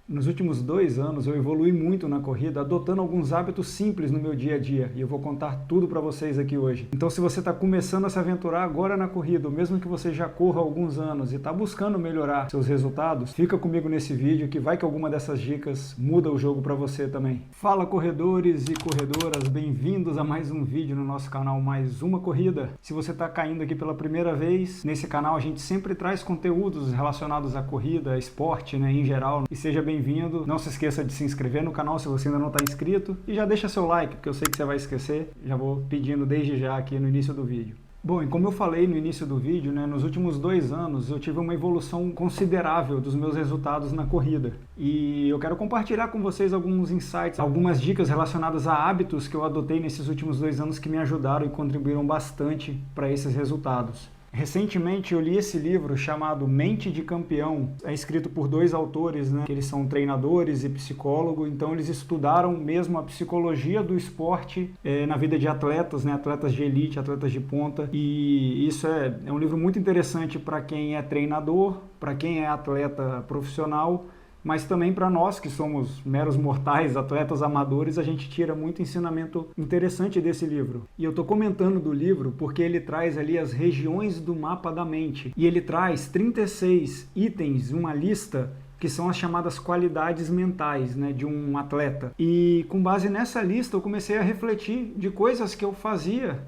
Nos últimos 2 anos eu evolui muito na corrida, adotando alguns hábitos simples no meu dia a dia, e eu vou contar tudo para vocês aqui hoje. Então, se você está começando a se aventurar agora na corrida, ou mesmo que você já corra há alguns anos e está buscando melhorar seus resultados, fica comigo nesse vídeo que vai que alguma dessas dicas muda o jogo para você também. Fala, corredores e corredoras, bem-vindos a mais um vídeo no nosso canal Mais Uma Corrida. Se você está caindo aqui pela primeira vez, nesse canal a gente sempre traz conteúdos relacionados à corrida, esporte, em geral, e seja bem-vindo. Não se esqueça de se inscrever no canal se você ainda não está inscrito e já deixa seu like, porque eu sei que você vai esquecer. Já vou pedindo desde já aqui no início do vídeo. Bom, e como eu falei no início do vídeo, nos últimos 2 anos eu tive uma evolução considerável dos meus resultados na corrida. E eu quero compartilhar com vocês alguns insights, algumas dicas relacionadas a hábitos que eu adotei nesses últimos 2 anos que me ajudaram e contribuíram bastante para esses resultados. Recentemente eu li esse livro chamado Mente de Campeão. É escrito por 2 autores, que eles são treinadores e psicólogos, então eles estudaram mesmo a psicologia do esporte na vida de atletas, atletas de elite, atletas de ponta. E isso é um livro muito interessante para quem é treinador, para quem é atleta profissional, mas também para nós que somos meros mortais, atletas amadores, a gente tira muito ensinamento interessante desse livro. E eu estou comentando do livro porque ele traz ali as regiões do mapa da mente. E ele traz 36 itens, uma lista que são as chamadas qualidades mentais, de um atleta. E com base nessa lista eu comecei a refletir de coisas que eu fazia,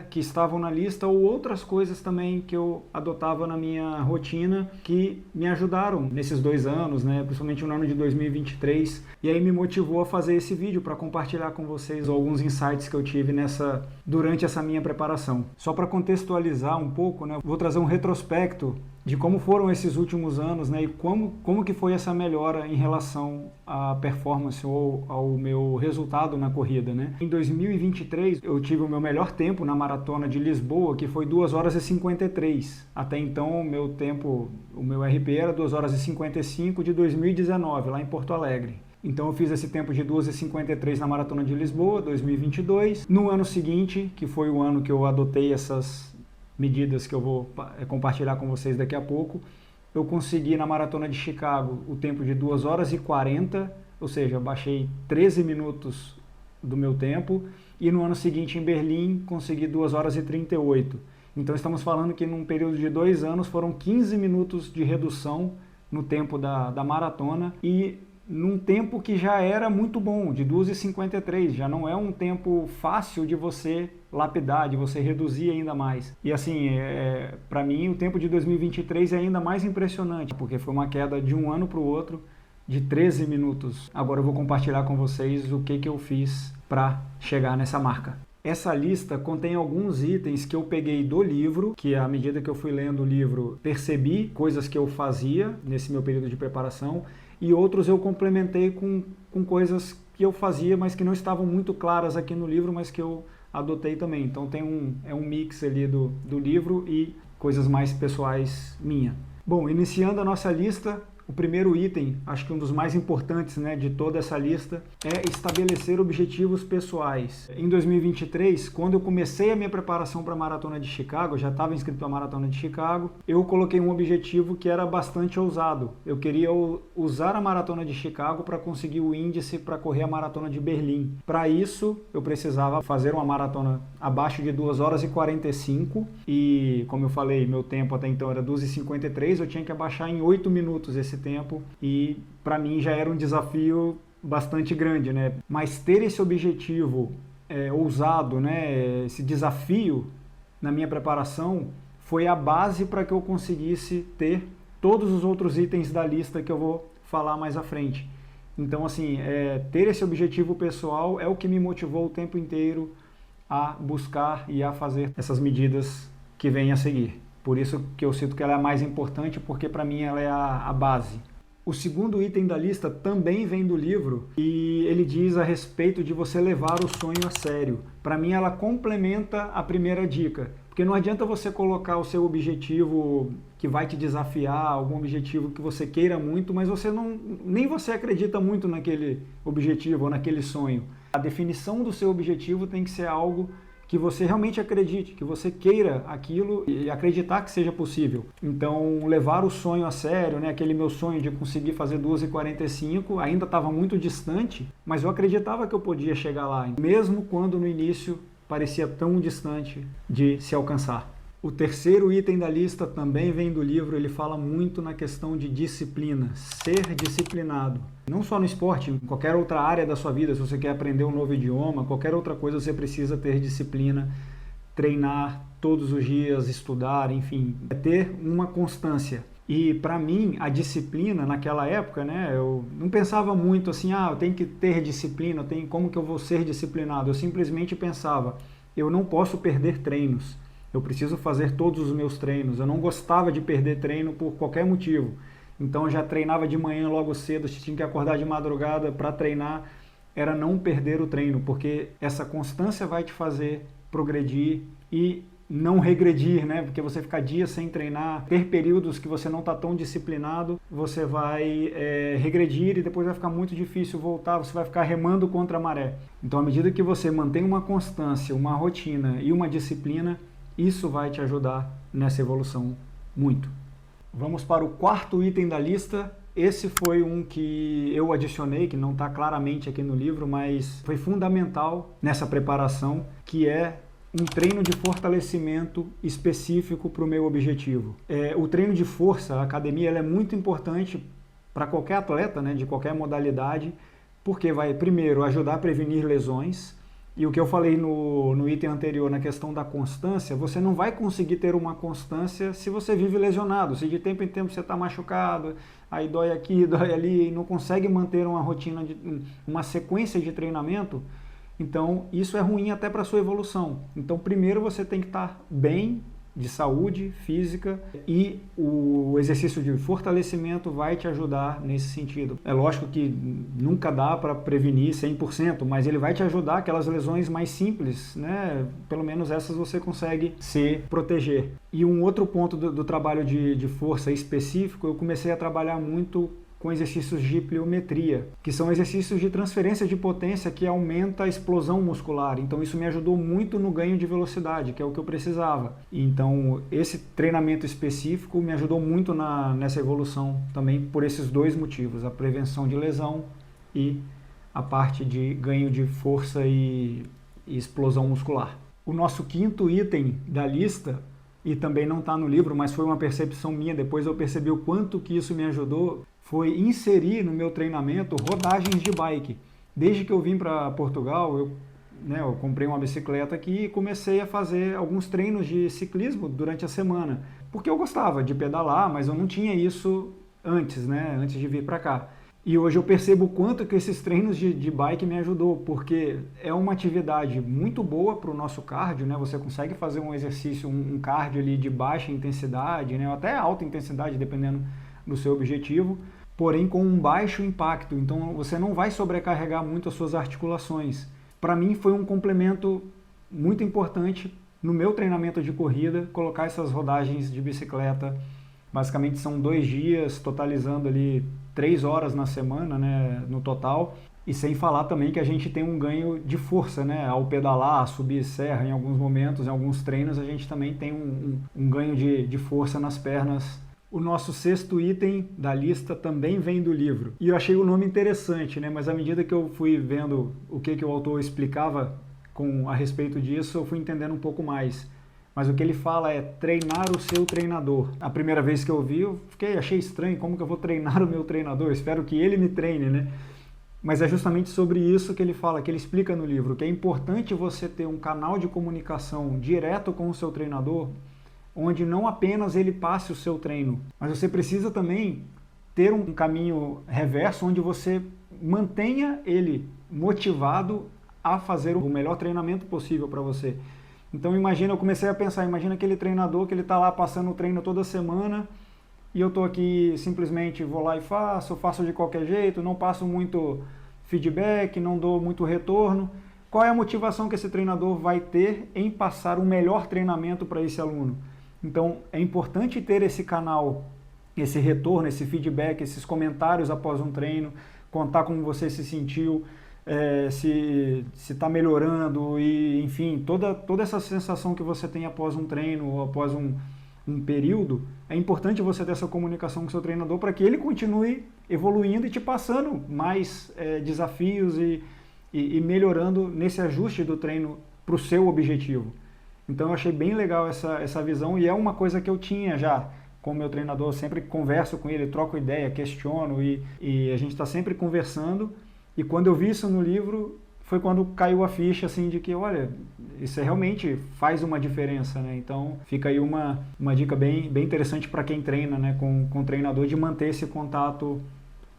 que estavam na lista, ou outras coisas também que eu adotava na minha rotina que me ajudaram nesses 2 anos, principalmente no ano de 2023. E aí me motivou a fazer esse vídeo para compartilhar com vocês alguns insights que eu tive durante essa minha preparação. Só para contextualizar um pouco, vou trazer um retrospecto de como foram esses últimos anos, e como que foi essa melhora em relação à performance ou ao meu resultado na corrida, Em 2023, eu tive o meu melhor tempo na maratona de Lisboa, que foi 2 horas e 53. Até então, o meu RP era 2 horas e 55 de 2019, lá em Porto Alegre. Então eu fiz esse tempo de 2h53 na Maratona de Lisboa, 2022. No ano seguinte, que foi o ano que eu adotei essas medidas que eu vou compartilhar com vocês daqui a pouco, eu consegui na Maratona de Chicago o tempo de 2 horas e 40, ou seja, eu baixei 13 minutos do meu tempo, e no ano seguinte em Berlim consegui 2 horas e 38. Então estamos falando que num período de 2 anos foram 15 minutos de redução no tempo da maratona, e num tempo que já era muito bom, de 2h53, já não é um tempo fácil de você lapidar, de você reduzir ainda mais. E assim, para mim o tempo de 2023 é ainda mais impressionante, porque foi uma queda de um ano para o outro de 13 minutos. Agora eu vou compartilhar com vocês o que eu fiz para chegar nessa marca. Essa lista contém alguns itens que eu peguei do livro, que à medida que eu fui lendo o livro, percebi coisas que eu fazia nesse meu período de preparação, e outros eu complementei com coisas que eu fazia, mas que não estavam muito claras aqui no livro, mas que eu adotei também. Então tem um mix ali do livro e coisas mais pessoais minha. Bom, iniciando a nossa lista, o primeiro item, acho que um dos mais importantes de toda essa lista, é estabelecer objetivos pessoais. Em 2023, quando eu comecei a minha preparação para a Maratona de Chicago, já estava inscrito para a Maratona de Chicago, eu coloquei um objetivo que era bastante ousado. Eu queria usar a Maratona de Chicago para conseguir o índice para correr a Maratona de Berlim. Para isso, eu precisava fazer uma maratona abaixo de 2 horas e 45, e como eu falei, meu tempo até então era 2h53, eu tinha que abaixar em 8 minutos esse tempo, e para mim já era um desafio bastante grande, Mas ter esse objetivo ousado, esse desafio na minha preparação foi a base para que eu conseguisse ter todos os outros itens da lista que eu vou falar mais à frente. Então assim, ter esse objetivo pessoal é o que me motivou o tempo inteiro a buscar e a fazer essas medidas que vêm a seguir. Por isso que eu cito que ela é a mais importante, porque para mim ela é a base. O segundo item da lista também vem do livro e ele diz a respeito de você levar o sonho a sério. Para mim ela complementa a primeira dica, porque não adianta você colocar o seu objetivo que vai te desafiar, algum objetivo que você queira muito, mas nem você acredita muito naquele objetivo ou naquele sonho. A definição do seu objetivo tem que ser algo que você realmente acredite, que você queira aquilo e acreditar que seja possível. Então, levar o sonho a sério, né? Aquele meu sonho de conseguir fazer 2h45, ainda estava muito distante, mas eu acreditava que eu podia chegar lá, mesmo quando no início parecia tão distante de se alcançar. O terceiro item da lista também vem do livro, ele fala muito na questão de disciplina, ser disciplinado. Não só no esporte, em qualquer outra área da sua vida, se você quer aprender um novo idioma, qualquer outra coisa, você precisa ter disciplina, treinar todos os dias, estudar, enfim, é ter uma constância. E para mim, a disciplina naquela época, né, eu não pensava muito assim, eu tenho que ter disciplina, como que eu vou ser disciplinado? Eu simplesmente pensava, eu não posso perder treinos. Eu preciso fazer todos os meus treinos. Eu não gostava de perder treino por qualquer motivo. Então eu já treinava de manhã logo cedo, tinha que acordar de madrugada para treinar. Era não perder o treino, porque essa constância vai te fazer progredir e não regredir, né? Porque você ficar dias sem treinar, ter períodos que você não está tão disciplinado, você vai regredir e depois vai ficar muito difícil voltar, você vai ficar remando contra a maré. Então, à medida que você mantém uma constância, uma rotina e uma disciplina, isso vai te ajudar nessa evolução muito. Vamos para o quarto item da lista. Esse foi um que eu adicionei, que não está claramente aqui no livro, mas foi fundamental nessa preparação, que é um treino de fortalecimento específico para o meu objetivo. O treino de força, a academia, ela é muito importante para qualquer atleta, né, de qualquer modalidade, porque vai, primeiro, ajudar a prevenir lesões. E o que eu falei no item anterior, na questão da constância, você não vai conseguir ter uma constância se você vive lesionado, se de tempo em tempo você está machucado, aí dói aqui, dói ali, e não consegue manter uma rotina, uma sequência de treinamento, então isso é ruim até para a sua evolução. Então primeiro você tem que estar bem, de saúde física, e o exercício de fortalecimento vai te ajudar nesse sentido. É lógico que nunca dá para prevenir 100%, mas ele vai te ajudar aquelas lesões mais simples, né? Pelo menos essas você consegue se proteger. E um outro ponto do trabalho de força específico, eu comecei a trabalhar muito com exercícios de pliometria, que são exercícios de transferência de potência que aumenta a explosão muscular. Então isso me ajudou muito no ganho de velocidade, que é o que eu precisava. Então esse treinamento específico me ajudou muito nessa evolução também por esses dois motivos, a prevenção de lesão e a parte de ganho de força e explosão muscular. O nosso quinto item da lista, e também não está no livro, mas foi uma percepção minha, depois eu percebi o quanto que isso me ajudou, foi inserir no meu treinamento rodagens de bike. Desde que eu vim para Portugal, eu comprei uma bicicleta aqui e comecei a fazer alguns treinos de ciclismo durante a semana. Porque eu gostava de pedalar, mas eu não tinha isso antes, né? Antes de vir para cá. E hoje eu percebo o quanto que esses treinos de bike me ajudou, porque é uma atividade muito boa para o nosso cardio, né? Você consegue fazer um exercício, um cardio ali de baixa intensidade, né? Até alta intensidade, dependendo do seu objetivo, porém com um baixo impacto, então você não vai sobrecarregar muito as suas articulações. Para mim foi um complemento muito importante no meu treinamento de corrida, colocar essas rodagens de bicicleta. Basicamente são 2 dias, totalizando ali 3 horas na semana, né, no total. E sem falar também que a gente tem um ganho de força, né? Ao pedalar, subir serra em alguns momentos, em alguns treinos, a gente também tem um ganho de força nas pernas. O nosso sexto item da lista também vem do livro. E eu achei o nome interessante, né? Mas à medida que eu fui vendo o que o autor explicava a respeito disso, eu fui entendendo um pouco mais. Mas o que ele fala é treinar o seu treinador. A primeira vez que eu vi, achei estranho, como que eu vou treinar o meu treinador? Eu espero que ele me treine, né? Mas é justamente sobre isso que ele fala, que ele explica no livro, que é importante você ter um canal de comunicação direto com o seu treinador, onde não apenas ele passe o seu treino, mas você precisa também ter um caminho reverso, onde você mantenha ele motivado a fazer o melhor treinamento possível para você. Então eu comecei a pensar, imagina aquele treinador que ele está lá passando o treino toda semana, e eu estou aqui simplesmente vou lá e faço de qualquer jeito, não passo muito feedback, não dou muito retorno. Qual é a motivação que esse treinador vai ter em passar o melhor treinamento para esse aluno? Então é importante ter esse canal, esse retorno, esse feedback, esses comentários após um treino, contar como você se sentiu, se está melhorando e, enfim, toda essa sensação que você tem após um treino ou após um período, é importante você ter essa comunicação com o seu treinador para que ele continue evoluindo e te passando mais desafios e melhorando nesse ajuste do treino para o seu objetivo. Então eu achei bem legal essa visão e é uma coisa que eu tinha já com o meu treinador, eu sempre converso com ele, troco ideia, questiono e a gente está sempre conversando. E quando eu vi isso no livro, foi quando caiu a ficha assim de que, olha, isso realmente faz uma diferença, né? Então fica aí uma dica bem interessante para quem treina, né, com o treinador, de manter esse contato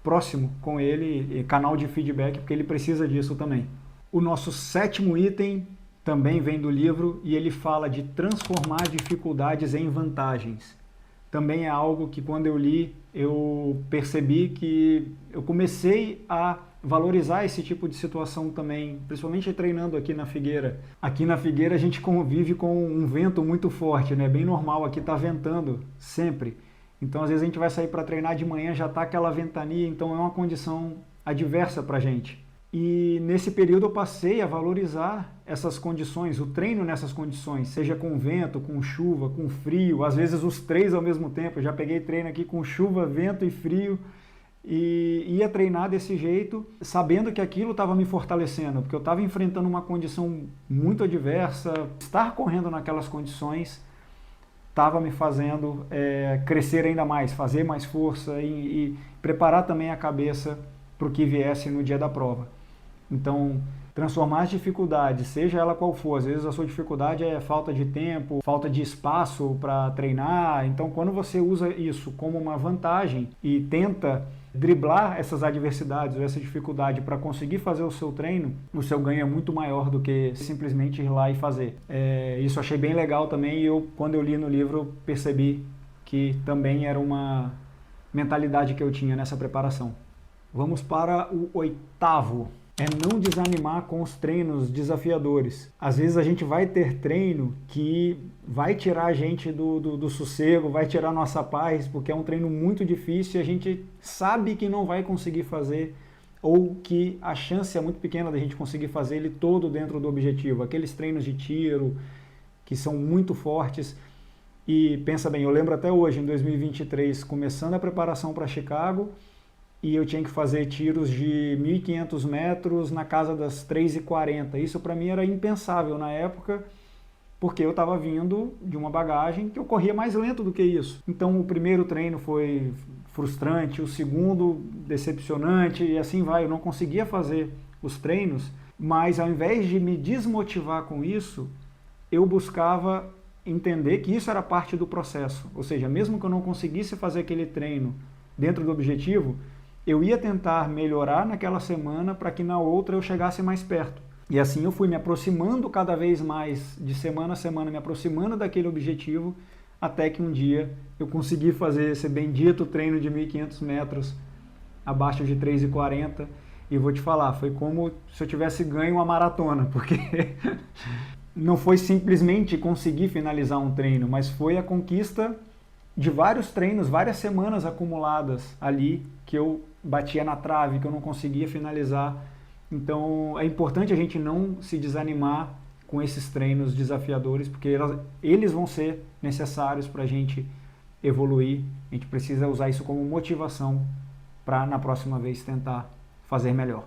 próximo com ele, e canal de feedback, porque ele precisa disso também. O nosso 7º item também vem do livro e ele fala de transformar dificuldades em vantagens. Também é algo que quando eu li, eu percebi que eu comecei a valorizar esse tipo de situação também, principalmente treinando aqui na Figueira. Aqui na Figueira a gente convive com um vento muito forte, né? Bem normal, aqui tá ventando sempre. Então às vezes a gente vai sair para treinar de manhã, já tá aquela ventania, então é uma condição adversa pra gente. E nesse período eu passei a valorizar essas condições, o treino nessas condições, seja com vento, com chuva, com frio, às vezes os três ao mesmo tempo. Eu já peguei treino aqui com chuva, vento e frio e ia treinar desse jeito, sabendo que aquilo estava me fortalecendo, porque eu estava enfrentando uma condição muito adversa. Estar correndo naquelas condições estava me fazendo crescer ainda mais, fazer mais força e preparar também a cabeça para o que viesse no dia da prova. Então, transformar as dificuldades, seja ela qual for, às vezes a sua dificuldade é falta de tempo, falta de espaço para treinar. Então, quando você usa isso como uma vantagem e tenta driblar essas adversidades ou essa dificuldade para conseguir fazer o seu treino, o seu ganho é muito maior do que simplesmente ir lá e fazer. Isso eu achei bem legal também e quando eu li no livro, percebi que também era uma mentalidade que eu tinha nessa preparação. Vamos para o 8º. É não desanimar com os treinos desafiadores. Às vezes a gente vai ter treino que vai tirar a gente do sossego, vai tirar a nossa paz, porque é um treino muito difícil e a gente sabe que não vai conseguir fazer, ou que a chance é muito pequena da gente conseguir fazer ele todo dentro do objetivo. Aqueles treinos de tiro que são muito fortes. E pensa bem, eu lembro até hoje, em 2023, começando a preparação para Chicago, e eu tinha que fazer tiros de 1.500 metros na casa das 3h40. Isso para mim era impensável na época, porque eu estava vindo de uma bagagem que eu corria mais lento do que isso. Então o primeiro treino foi frustrante, o segundo decepcionante e assim vai. Eu não conseguia fazer os treinos, mas ao invés de me desmotivar com isso, eu buscava entender que isso era parte do processo. Ou seja, mesmo que eu não conseguisse fazer aquele treino dentro do objetivo, eu ia tentar melhorar naquela semana para que na outra eu chegasse mais perto. E assim eu fui me aproximando cada vez mais, de semana a semana, me aproximando daquele objetivo, até que um dia eu consegui fazer esse bendito treino de 1.500 metros abaixo de 3h40. E vou te falar, foi como se eu tivesse ganho uma maratona, porque não foi simplesmente conseguir finalizar um treino, mas foi a conquista de vários treinos, várias semanas acumuladas ali, que eu batia na trave, que eu não conseguia finalizar. Então é importante a gente não se desanimar com esses treinos desafiadores, porque eles vão ser necessários para a gente evoluir. A gente precisa usar isso como motivação para na próxima vez tentar fazer melhor.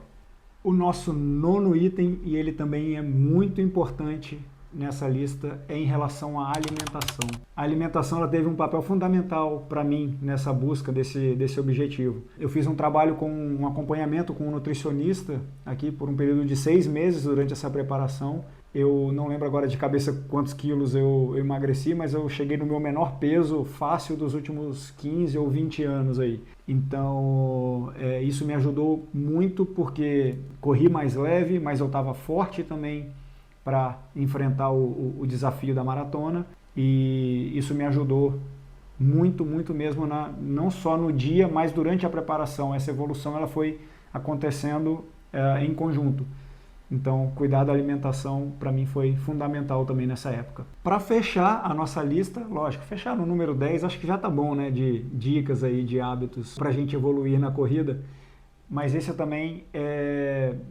O nosso 9º item, e ele também é muito importante nessa lista, é em relação à alimentação. A alimentação ela teve um papel fundamental para mim nessa busca desse objetivo. Eu fiz um trabalho com um acompanhamento com um nutricionista aqui por um período de 6 meses durante essa preparação. Eu não lembro agora de cabeça quantos quilos eu emagreci, mas eu cheguei no meu menor peso fácil dos últimos 15 ou 20 anos aí. Então, isso me ajudou muito porque corri mais leve, mas eu estava forte também para enfrentar o desafio da maratona, e isso me ajudou muito, muito mesmo, não só no dia, mas durante a preparação. Essa evolução ela foi acontecendo em conjunto. Então, cuidar da alimentação para mim foi fundamental também nessa época. Para fechar a nossa lista, lógico, fechar no número 10, acho que já tá bom, né, de dicas aí, de hábitos para a gente evoluir na corrida. mas esse também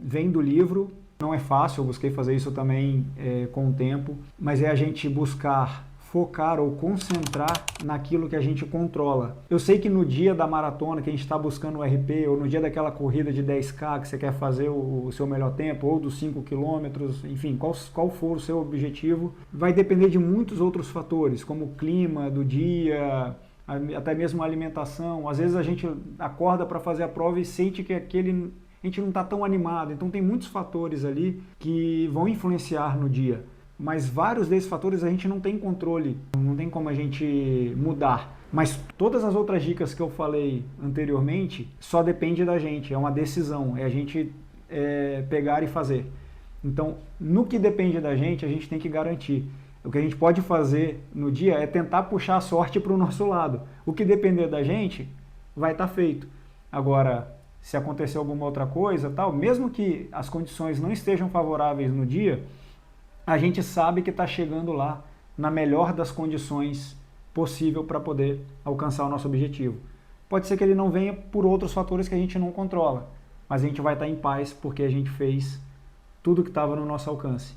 vem do livro. Não é fácil, eu busquei fazer isso também com o tempo, mas é a gente buscar focar ou concentrar naquilo que a gente controla. Eu sei que no dia da maratona que a gente está buscando o RP, ou no dia daquela corrida de 10K que você quer fazer o seu melhor tempo, ou dos 5 quilômetros, enfim, qual for o seu objetivo, vai depender de muitos outros fatores, como o clima do dia, até mesmo a alimentação. Às vezes a gente acorda para fazer a prova e sente que a gente não está tão animado, então tem muitos fatores ali que vão influenciar no dia. Mas vários desses fatores a gente não tem controle, não tem como a gente mudar. Mas todas as outras dicas que eu falei anteriormente só depende da gente, é uma decisão, é a gente pegar e fazer. Então, no que depende da gente tem que garantir. O que a gente pode fazer no dia é tentar puxar a sorte para o nosso lado. O que depender da gente vai estar feito. Agora, se acontecer alguma outra coisa, tal, mesmo que as condições não estejam favoráveis no dia, a gente sabe que está chegando lá na melhor das condições possível para poder alcançar o nosso objetivo. Pode ser que ele não venha por outros fatores que a gente não controla, mas a gente vai estar em paz porque a gente fez tudo que estava no nosso alcance.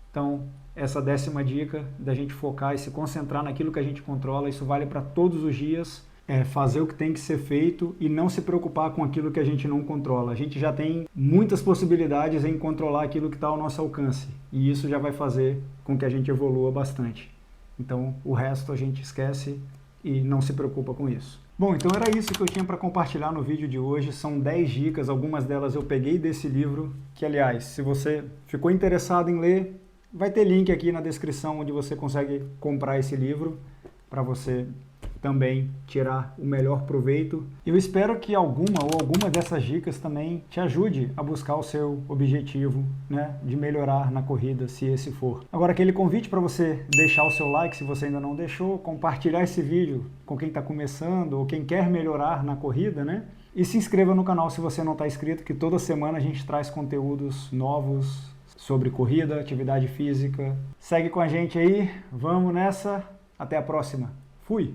Então, essa 10ª dica da gente focar e se concentrar naquilo que a gente controla, isso vale para todos os dias. Fazer o que tem que ser feito e não se preocupar com aquilo que a gente não controla. A gente já tem muitas possibilidades em controlar aquilo que está ao nosso alcance e isso já vai fazer com que a gente evolua bastante. Então o resto a gente esquece e não se preocupa com isso. Bom, então era isso que eu tinha para compartilhar no vídeo de hoje. São 10 dicas, algumas delas eu peguei desse livro, que aliás, se você ficou interessado em ler, vai ter link aqui na descrição onde você consegue comprar esse livro para você também tirar o melhor proveito. Eu espero que alguma dessas dicas também te ajude a buscar o seu objetivo, né, de melhorar na corrida, se esse for. Agora, aquele convite para você deixar o seu like, se você ainda não deixou, compartilhar esse vídeo com quem está começando ou quem quer melhorar na corrida, né? E se inscreva no canal se você não está inscrito, que toda semana a gente traz conteúdos novos sobre corrida, atividade física. Segue com a gente aí, vamos nessa, até a próxima. Fui!